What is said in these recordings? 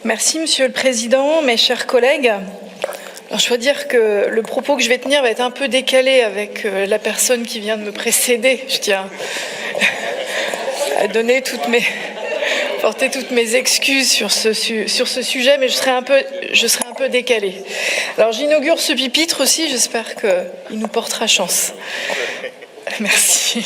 Merci Monsieur le Président, mes chers collègues. Alors, je dois dire que le propos que je vais tenir va être un peu décalé avec la personne qui vient de me précéder. Je tiens à porter toutes mes excuses sur ce sujet, mais je serai un peu décalée. Alors j'inaugure ce pupitre aussi, j'espère qu'il nous portera chance. Merci.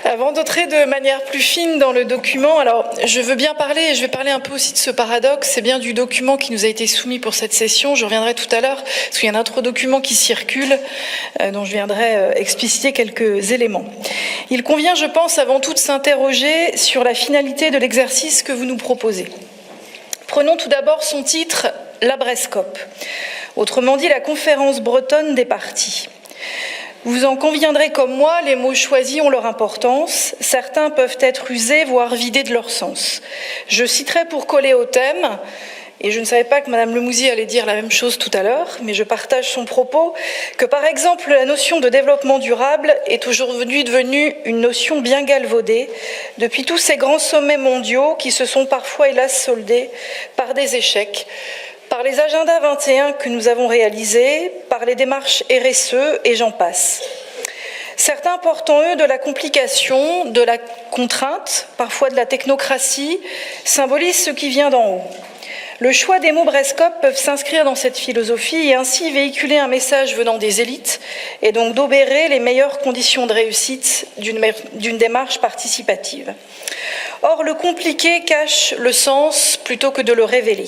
Avant d'entrer de manière plus fine dans le document, alors je veux bien parler, et je vais parler un peu aussi de ce paradoxe, c'est bien du document qui nous a été soumis pour cette session, je reviendrai tout à l'heure, parce qu'il y a un autre document qui circule, dont je viendrai expliciter quelques éléments. Il convient, je pense, avant tout de s'interroger sur la finalité de l'exercice que vous nous proposez. Prenons tout d'abord son titre, la Brescope, autrement dit la conférence bretonne des partis. Vous en conviendrez comme moi, les mots choisis ont leur importance. Certains peuvent être usés, voire vidés de leur sens. Je citerai pour coller au thème, et je ne savais pas que Madame Lemouzy allait dire la même chose tout à l'heure, mais je partage son propos, que par exemple la notion de développement durable est aujourd'hui devenue une notion bien galvaudée depuis tous ces grands sommets mondiaux qui se sont parfois hélas soldés par des échecs, par les agendas 21 que nous avons réalisés, par les démarches RSE et j'en passe. Certains portent en eux de la complication, de la contrainte, parfois de la technocratie, symbolisent ce qui vient d'en haut. Le choix des mots Brescope peuvent s'inscrire dans cette philosophie et ainsi véhiculer un message venant des élites et donc d'obérer les meilleures conditions de réussite d'une démarche participative. Or, le compliqué cache le sens plutôt que de le révéler.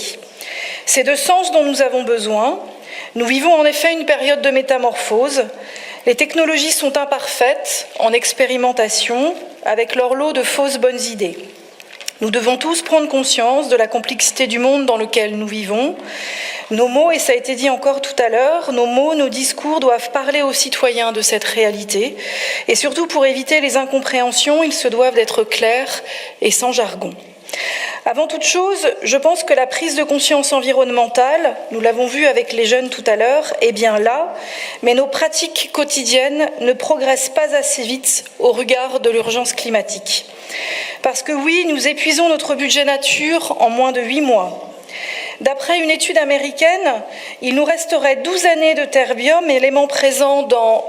C'est de sens dont nous avons besoin. Nous vivons en effet une période de métamorphose. Les technologies sont imparfaites, en expérimentation, avec leur lot de fausses bonnes idées. Nous devons tous prendre conscience de la complexité du monde dans lequel nous vivons. Nos mots, et ça a été dit encore tout à l'heure, nos mots, nos discours doivent parler aux citoyens de cette réalité. Et surtout, pour éviter les incompréhensions, ils se doivent d'être clairs et sans jargon. Avant toute chose, je pense que la prise de conscience environnementale, nous l'avons vu avec les jeunes tout à l'heure, est bien là, mais nos pratiques quotidiennes ne progressent pas assez vite au regard de l'urgence climatique. Parce que oui, nous épuisons notre budget nature en moins de 8 mois. D'après une étude américaine, il nous resterait 12 années de terbium, élément présent dans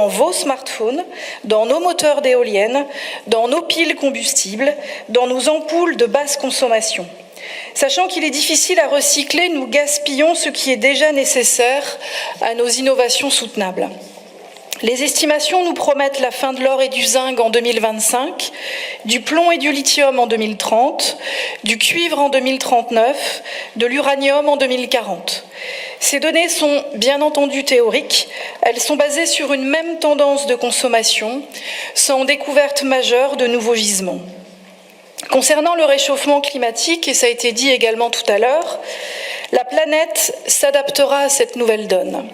vos smartphones, dans nos moteurs d'éoliennes, dans nos piles combustibles, dans nos ampoules de basse consommation. Sachant qu'il est difficile à recycler, nous gaspillons ce qui est déjà nécessaire à nos innovations soutenables. Les estimations nous promettent la fin de l'or et du zinc en 2025, du plomb et du lithium en 2030, du cuivre en 2039, de l'uranium en 2040. Ces données sont bien entendu théoriques, elles sont basées sur une même tendance de consommation, sans découverte majeure de nouveaux gisements. Concernant le réchauffement climatique, et ça a été dit également tout à l'heure, la planète s'adaptera à cette nouvelle donne.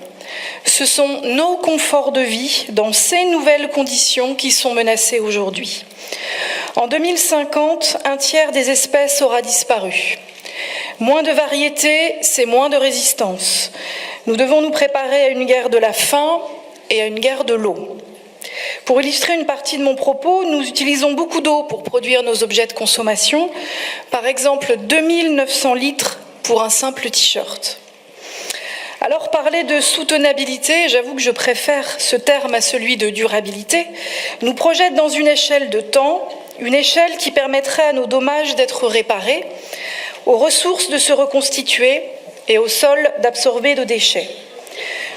Ce sont nos conforts de vie dans ces nouvelles conditions qui sont menacés aujourd'hui. En 2050, un tiers des espèces aura disparu. Moins de variété, c'est moins de résistance. Nous devons nous préparer à une guerre de la faim et à une guerre de l'eau. Pour illustrer une partie de mon propos, nous utilisons beaucoup d'eau pour produire nos objets de consommation. Par exemple, 2900 litres pour un simple t-shirt. Alors, parler de soutenabilité, j'avoue que je préfère ce terme à celui de durabilité, nous projette dans une échelle de temps, une échelle qui permettrait à nos dommages d'être réparés, aux ressources de se reconstituer et au sol d'absorber nos déchets.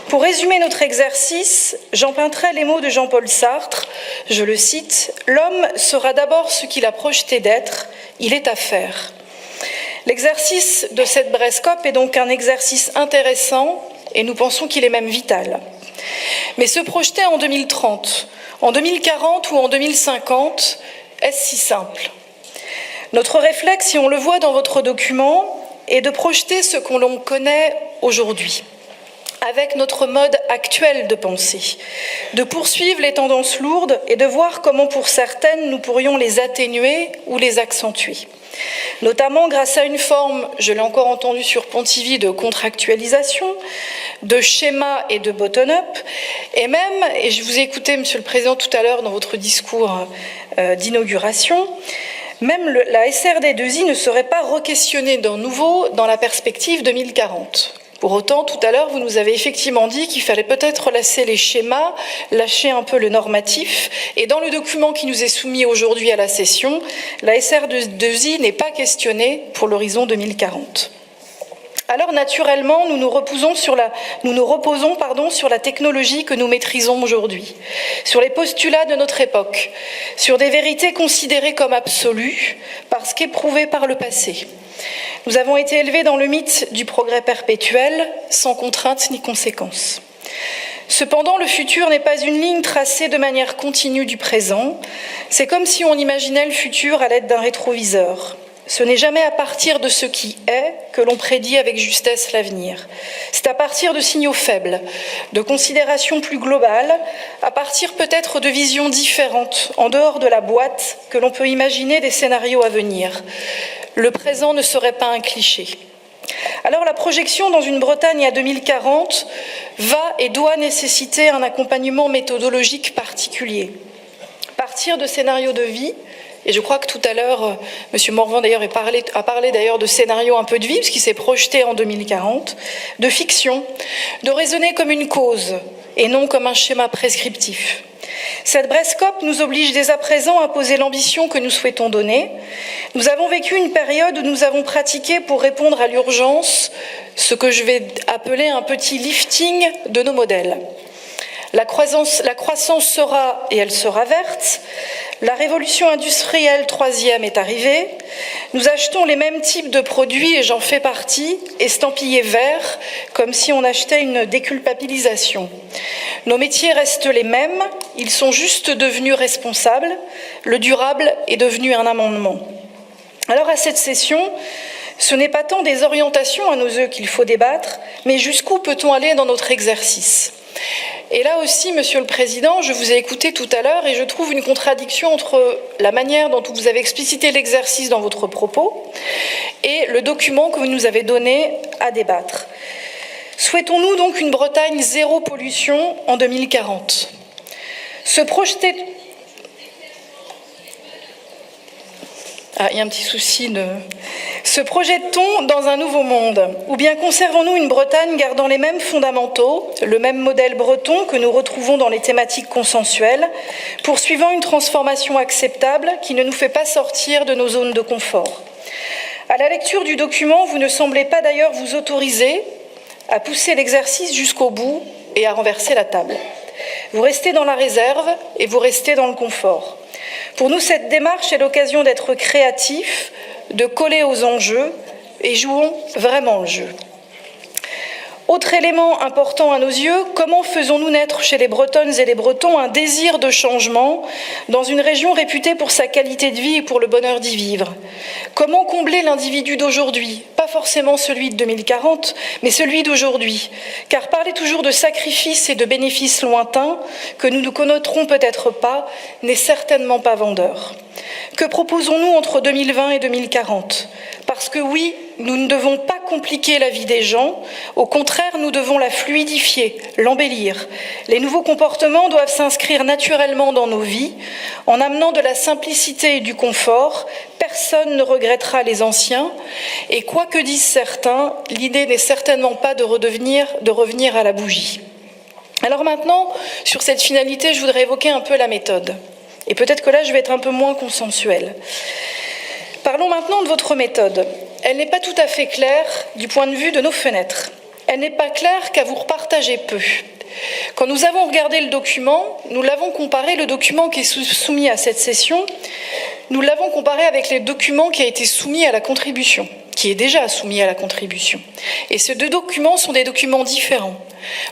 Pour résumer notre exercice, j'emprunterai les mots de Jean-Paul Sartre, je le cite, « L'homme sera d'abord ce qu'il a projeté d'être, il est à faire ». L'exercice de cette Brescope est donc un exercice intéressant et nous pensons qu'il est même vital. Mais se projeter en 2030, en 2040 ou en 2050, est-ce si simple? Notre réflexe, si on le voit dans votre document, est de projeter ce que l'on connaît aujourd'hui, avec notre mode actuel de pensée, de poursuivre les tendances lourdes et de voir comment pour certaines nous pourrions les atténuer ou les accentuer. Notamment grâce à une forme, je l'ai encore entendu sur Pontivy, de contractualisation, de schéma et de bottom-up, et même, et je vous ai écouté, Monsieur le Président, tout à l'heure dans votre discours d'inauguration, Même la SRD2I ne serait pas re-questionnée d'un nouveau dans la perspective 2040. Pour autant, tout à l'heure, vous nous avez effectivement dit qu'il fallait peut-être lasser les schémas, lâcher un peu le normatif. Et dans le document qui nous est soumis aujourd'hui à la session, la SR2I n'est pas questionnée pour l'horizon 2040. Alors naturellement, nous nous reposons sur la technologie que nous maîtrisons aujourd'hui, sur les postulats de notre époque, sur des vérités considérées comme absolues parce qu'éprouvées par le passé. Nous avons été élevés dans le mythe du progrès perpétuel, sans contrainte ni conséquence. Cependant, le futur n'est pas une ligne tracée de manière continue du présent. C'est comme si on imaginait le futur à l'aide d'un rétroviseur. Ce n'est jamais à partir de ce qui est que l'on prédit avec justesse l'avenir. C'est à partir de signaux faibles, de considérations plus globales, à partir peut-être de visions différentes, en dehors de la boîte, que l'on peut imaginer des scénarios à venir. Le présent ne serait pas un cliché. Alors la projection dans une Bretagne à 2040 va et doit nécessiter un accompagnement méthodologique particulier. Partir de scénarios de vie. Et je crois que tout à l'heure, M. Morvan d'ailleurs a parlé d'ailleurs de scénario un peu de vie, parce qu'il s'est projeté en 2040, de fiction, de raisonner comme une cause et non comme un schéma prescriptif. Cette Brescope nous oblige dès à présent à poser l'ambition que nous souhaitons donner. Nous avons vécu une période où nous avons pratiqué pour répondre à l'urgence ce que je vais appeler un petit lifting de nos modèles. La croissance sera, et elle sera verte. La révolution industrielle troisième est arrivée. Nous achetons les mêmes types de produits, et j'en fais partie, estampillés verts, comme si on achetait une déculpabilisation. Nos métiers restent les mêmes, ils sont juste devenus responsables. Le durable est devenu un amendement. Alors à cette session, ce n'est pas tant des orientations à nos yeux qu'il faut débattre, mais jusqu'où peut-on aller dans notre exercice ? Et là aussi, Monsieur le Président, je vous ai écouté tout à l'heure et je trouve une contradiction entre la manière dont vous avez explicité l'exercice dans votre propos et le document que vous nous avez donné à débattre. Souhaitons-nous donc une Bretagne zéro pollution en 2040 ? Se projeter... Ah, il y a un petit souci de... Se projette-t-on dans un nouveau monde ? Ou bien conservons-nous une Bretagne gardant les mêmes fondamentaux, le même modèle breton que nous retrouvons dans les thématiques consensuelles, poursuivant une transformation acceptable qui ne nous fait pas sortir de nos zones de confort ? À la lecture du document, vous ne semblez pas d'ailleurs vous autoriser à pousser l'exercice jusqu'au bout et à renverser la table. Vous restez dans la réserve et vous restez dans le confort. Pour nous, cette démarche est l'occasion d'être créatifs, de coller aux enjeux et jouons vraiment le jeu. Autre élément important à nos yeux, comment faisons-nous naître chez les Bretonnes et les Bretons un désir de changement dans une région réputée pour sa qualité de vie et pour le bonheur d'y vivre ? Comment combler l'individu d'aujourd'hui ? Pas forcément celui de 2040, mais celui d'aujourd'hui. Car parler toujours de sacrifices et de bénéfices lointains, que nous ne connaîtrons peut-être pas, n'est certainement pas vendeur. Que proposons-nous entre 2020 et 2040 ? Parce que oui, nous ne devons pas compliquer la vie des gens, au contraire, nous devons la fluidifier, l'embellir. Les nouveaux comportements doivent s'inscrire naturellement dans nos vies, en amenant de la simplicité et du confort. Personne ne regrettera les anciens, et quoi que disent certains, l'idée n'est certainement pas de revenir à la bougie. Alors maintenant, sur cette finalité, je voudrais évoquer un peu la méthode. Et peut-être que là, je vais être un peu moins consensuelle. Parlons maintenant de votre méthode. Elle n'est pas tout à fait claire du point de vue de nos fenêtres. Elle n'est pas claire car vous repartagez peu. Quand nous avons regardé le document, nous l'avons comparé, le document qui est soumis à cette session, nous l'avons comparé avec les documents qui a été soumis à la contribution, qui est déjà soumis à la contribution. Et ces deux documents sont des documents différents.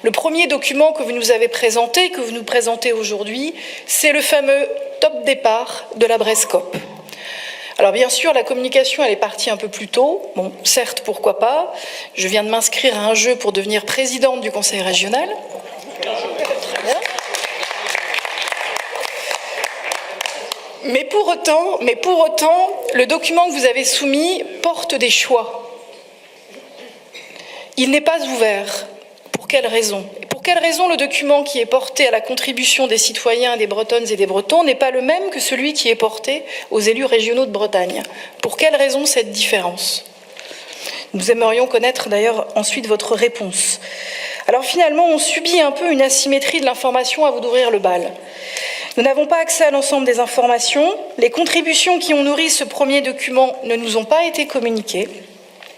Le premier document que vous nous avez présenté, que vous nous présentez aujourd'hui, c'est le fameux top départ de la Brescope. Alors bien sûr, la communication, elle est partie un peu plus tôt. Bon, certes, pourquoi pas. Je viens de m'inscrire à un jeu pour devenir présidente du conseil régional. Très bien. Mais pour autant, le document que vous avez soumis porte des choix. Il n'est pas ouvert. Pour quelle raison ? quelle raison le document qui est porté à la contribution des citoyens, des Bretonnes et des Bretons n'est pas le même que celui qui est porté aux élus régionaux de Bretagne? Pour quelle raison cette différence? Nous aimerions connaître d'ailleurs ensuite votre réponse. Alors finalement, on subit un peu une asymétrie de l'information à vous d'ouvrir le bal. Nous n'avons pas accès à l'ensemble des informations. Les contributions qui ont nourri ce premier document ne nous ont pas été communiquées.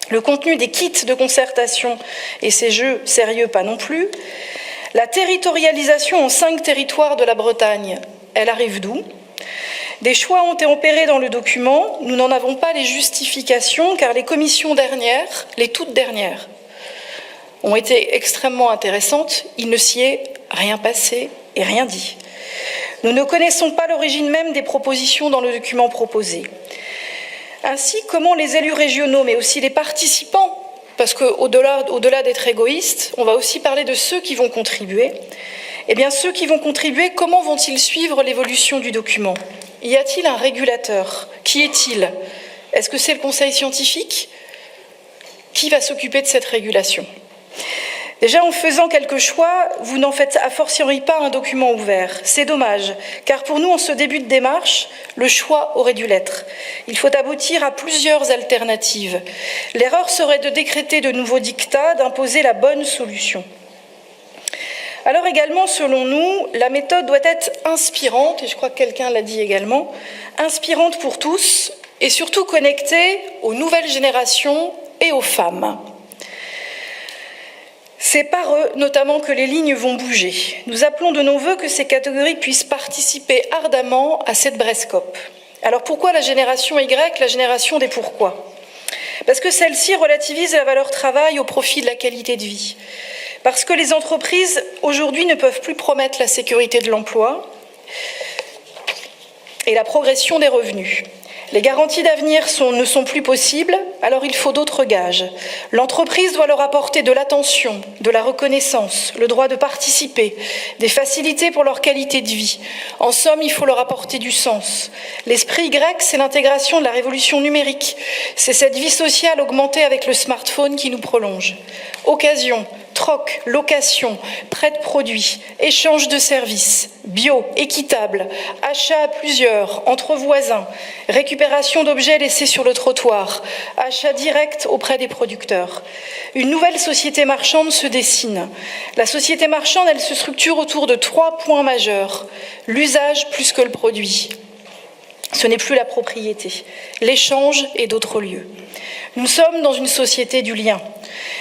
Le contenu des kits de concertation et ces jeux sérieux pas non plus. La territorialisation en 5 territoires de la Bretagne, elle arrive d'où? Des choix ont été opérés dans le document, nous n'en avons pas les justifications car les commissions dernières, les toutes dernières, ont été extrêmement intéressantes, il ne s'y est rien passé et rien dit. Nous ne connaissons pas l'origine même des propositions dans le document proposé. Ainsi, comment les élus régionaux, mais aussi les participants, parce qu'au-delà d'être égoïste, on va aussi parler de ceux qui vont contribuer. Eh bien, ceux qui vont contribuer, comment vont-ils suivre l'évolution du document? Y a-t-il un régulateur? Qui est-il? Est-ce que c'est le conseil scientifique? Qui va s'occuper de cette régulation? Déjà, en faisant quelques choix, vous n'en faites a fortiori pas un document ouvert. C'est dommage, car pour nous, en ce début de démarche, le choix aurait dû l'être. Il faut aboutir à plusieurs alternatives. L'erreur serait de décréter de nouveaux dictats, d'imposer la bonne solution. Alors également, selon nous, la méthode doit être inspirante, et je crois que quelqu'un l'a dit également, inspirante pour tous, et surtout connectée aux nouvelles générations et aux femmes. C'est par eux, notamment, que les lignes vont bouger. Nous appelons de nos vœux que ces catégories puissent participer ardemment à cette Brescope. Alors pourquoi la génération Y, la génération des pourquoi? Parce que celle-ci relativise la valeur travail au profit de la qualité de vie. Parce que les entreprises, aujourd'hui, ne peuvent plus promettre la sécurité de l'emploi et la progression des revenus. Les garanties d'avenir ne sont plus possibles, alors il faut d'autres gages. L'entreprise doit leur apporter de l'attention, de la reconnaissance, le droit de participer, des facilités pour leur qualité de vie. En somme, il faut leur apporter du sens. L'esprit Y, c'est l'intégration de la révolution numérique. C'est cette vie sociale augmentée avec le smartphone qui nous prolonge. Occasion, troc, location, prêt de produits, échange de services, bio, équitable, achat à plusieurs, entre voisins, récupération d'objets laissés sur le trottoir, achat direct auprès des producteurs. Une nouvelle société marchande se dessine. La société marchande, elle se structure autour de 3 points majeurs. L'usage plus que le produit. Ce n'est plus la propriété, l'échange et d'autres lieux. Nous sommes dans une société du lien.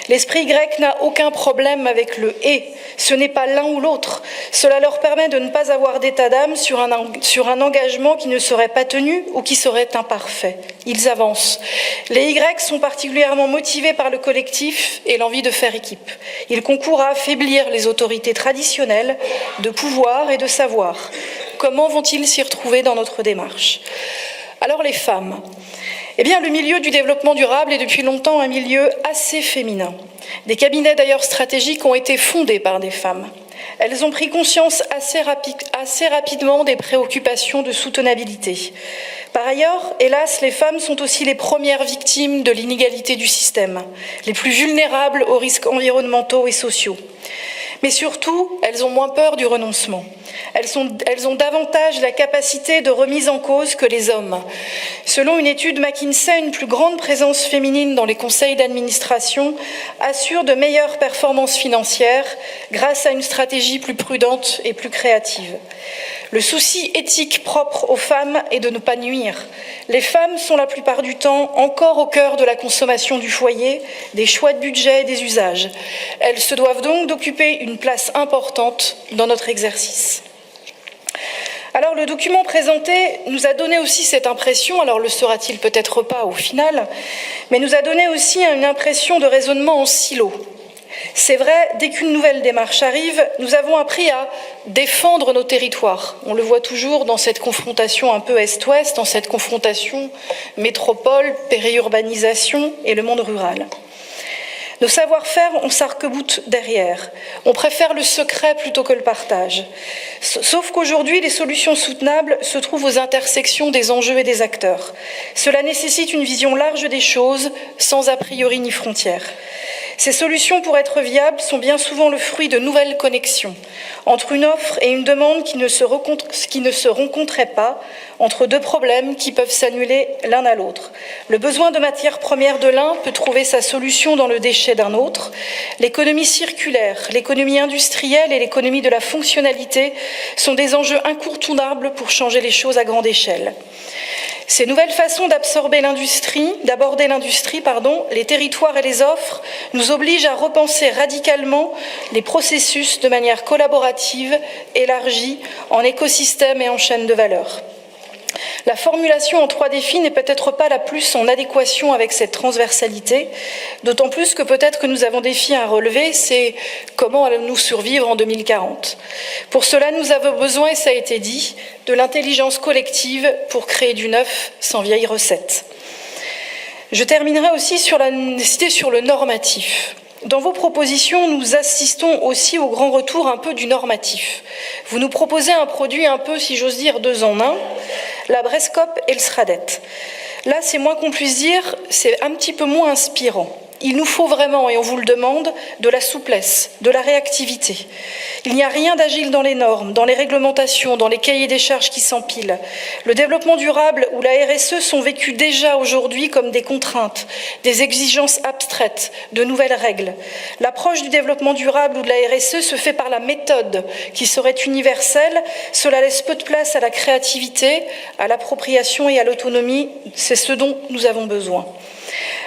L'esprit grec n'a aucun problème avec le « et ». Ce n'est pas l'un ou l'autre. Cela leur permet de ne pas avoir d'état d'âme sur un engagement qui ne serait pas tenu ou qui serait imparfait. Ils avancent. Les Y sont particulièrement motivés par le collectif et l'envie de faire équipe. Ils concourent à affaiblir les autorités traditionnelles de pouvoir et de savoir. Comment vont-ils s'y retrouver dans notre démarche? Alors les femmes. Eh bien, le milieu du développement durable est depuis longtemps un milieu assez féminin. Des cabinets d'ailleurs stratégiques ont été fondés par des femmes. Elles ont pris conscience assez rapidement des préoccupations de soutenabilité. Par ailleurs, hélas, les femmes sont aussi les premières victimes de l'inégalité du système, les plus vulnérables aux risques environnementaux et sociaux. Mais surtout, elles ont moins peur du renoncement. Elles ont davantage la capacité de remise en cause que les hommes. Selon une étude McKinsey, une plus grande présence féminine dans les conseils d'administration assure de meilleures performances financières grâce à une stratégie plus prudente et plus créative. Le souci éthique propre aux femmes est de ne pas nuire. Les femmes sont la plupart du temps encore au cœur de la consommation du foyer, des choix de budget et des usages. Elles se doivent donc d'occuper une place importante dans notre exercice. Alors le document présenté nous a donné aussi cette impression, alors le sera-t-il peut-être pas au final, mais nous a donné aussi une impression de raisonnement en silo. C'est vrai, dès qu'une nouvelle démarche arrive, nous avons appris à défendre nos territoires. On le voit toujours dans cette confrontation un peu est-ouest, dans cette confrontation métropole, périurbanisation et le monde rural. Nos savoir-faire, on s'arc-boute derrière. On préfère le secret plutôt que le partage. Sauf qu'aujourd'hui, les solutions soutenables se trouvent aux intersections des enjeux et des acteurs. Cela nécessite une vision large des choses, sans a priori ni frontières. Ces solutions, pour être viables, sont bien souvent le fruit de nouvelles connexions entre une offre et une demande qui ne se rencontraient pas, entre deux problèmes qui peuvent s'annuler l'un à l'autre. Le besoin de matières premières de l'un peut trouver sa solution dans le déchet d'un autre. L'économie circulaire, l'économie industrielle et l'économie de la fonctionnalité sont des enjeux incontournables pour changer les choses à grande échelle. Ces nouvelles façons d'aborder l'industrie, les territoires et les offres, nous obligent à repenser radicalement les processus de manière collaborative, élargie, en écosystème et en chaîne de valeur. La formulation en 3 défis n'est peut-être pas la plus en adéquation avec cette transversalité, d'autant plus que peut-être que nous avons des défis à relever, c'est comment allons-nous survivre en 2040. Pour cela, nous avons besoin, et ça a été dit, de l'intelligence collective pour créer du neuf sans vieilles recettes. Je terminerai aussi sur la nécessité sur le normatif. Dans vos propositions, nous assistons aussi au grand retour un peu du normatif. Vous nous proposez un produit un peu, si j'ose dire, 2 en 1, la Brescope et le SRADET. Là, c'est moins qu'on puisse dire, c'est un petit peu moins inspirant. Il nous faut vraiment, et on vous le demande, de la souplesse, de la réactivité. Il n'y a rien d'agile dans les normes, dans les réglementations, dans les cahiers des charges qui s'empilent. Le développement durable ou la RSE sont vécus déjà aujourd'hui comme des contraintes, des exigences abstraites, de nouvelles règles. L'approche du développement durable ou de la RSE se fait par la méthode qui serait universelle. Cela laisse peu de place à la créativité, à l'appropriation et à l'autonomie. C'est ce dont nous avons besoin.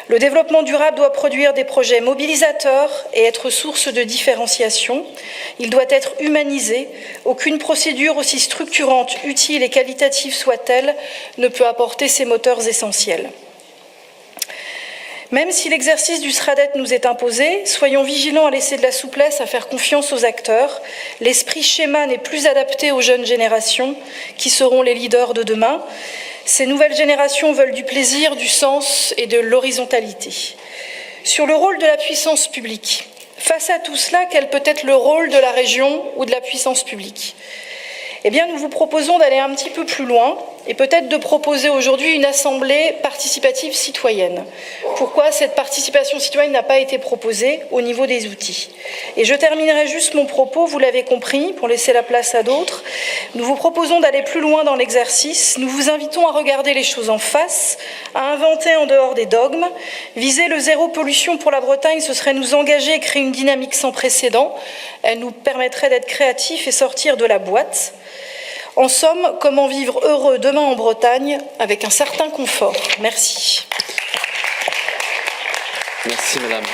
Le développement durable doit produire des projets mobilisateurs et être source de différenciation. Il doit être humanisé. Aucune procédure, aussi structurante, utile et qualitative soit-elle, ne peut apporter ces moteurs essentiels. Même si l'exercice du SRADET nous est imposé, soyons vigilants à laisser de la souplesse, à faire confiance aux acteurs. L'esprit schéma n'est plus adapté aux jeunes générations qui seront les leaders de demain. Ces nouvelles générations veulent du plaisir, du sens et de l'horizontalité. Sur le rôle de la puissance publique, face à tout cela, quel peut être le rôle de la région ou de la puissance publique ? Eh bien, nous vous proposons d'aller un petit peu plus loin et peut-être de proposer aujourd'hui une assemblée participative citoyenne. Pourquoi cette participation citoyenne n'a pas été proposée au niveau des outils? Et je terminerai juste mon propos, vous l'avez compris, pour laisser la place à d'autres. Nous vous proposons d'aller plus loin dans l'exercice. Nous vous invitons à regarder les choses en face, à inventer en dehors des dogmes. Viser le zéro pollution pour la Bretagne, ce serait nous engager et créer une dynamique sans précédent. Elle nous permettrait d'être créatifs et sortir de la boîte. En somme, comment vivre heureux demain en Bretagne avec un certain confort. Merci. Merci, madame.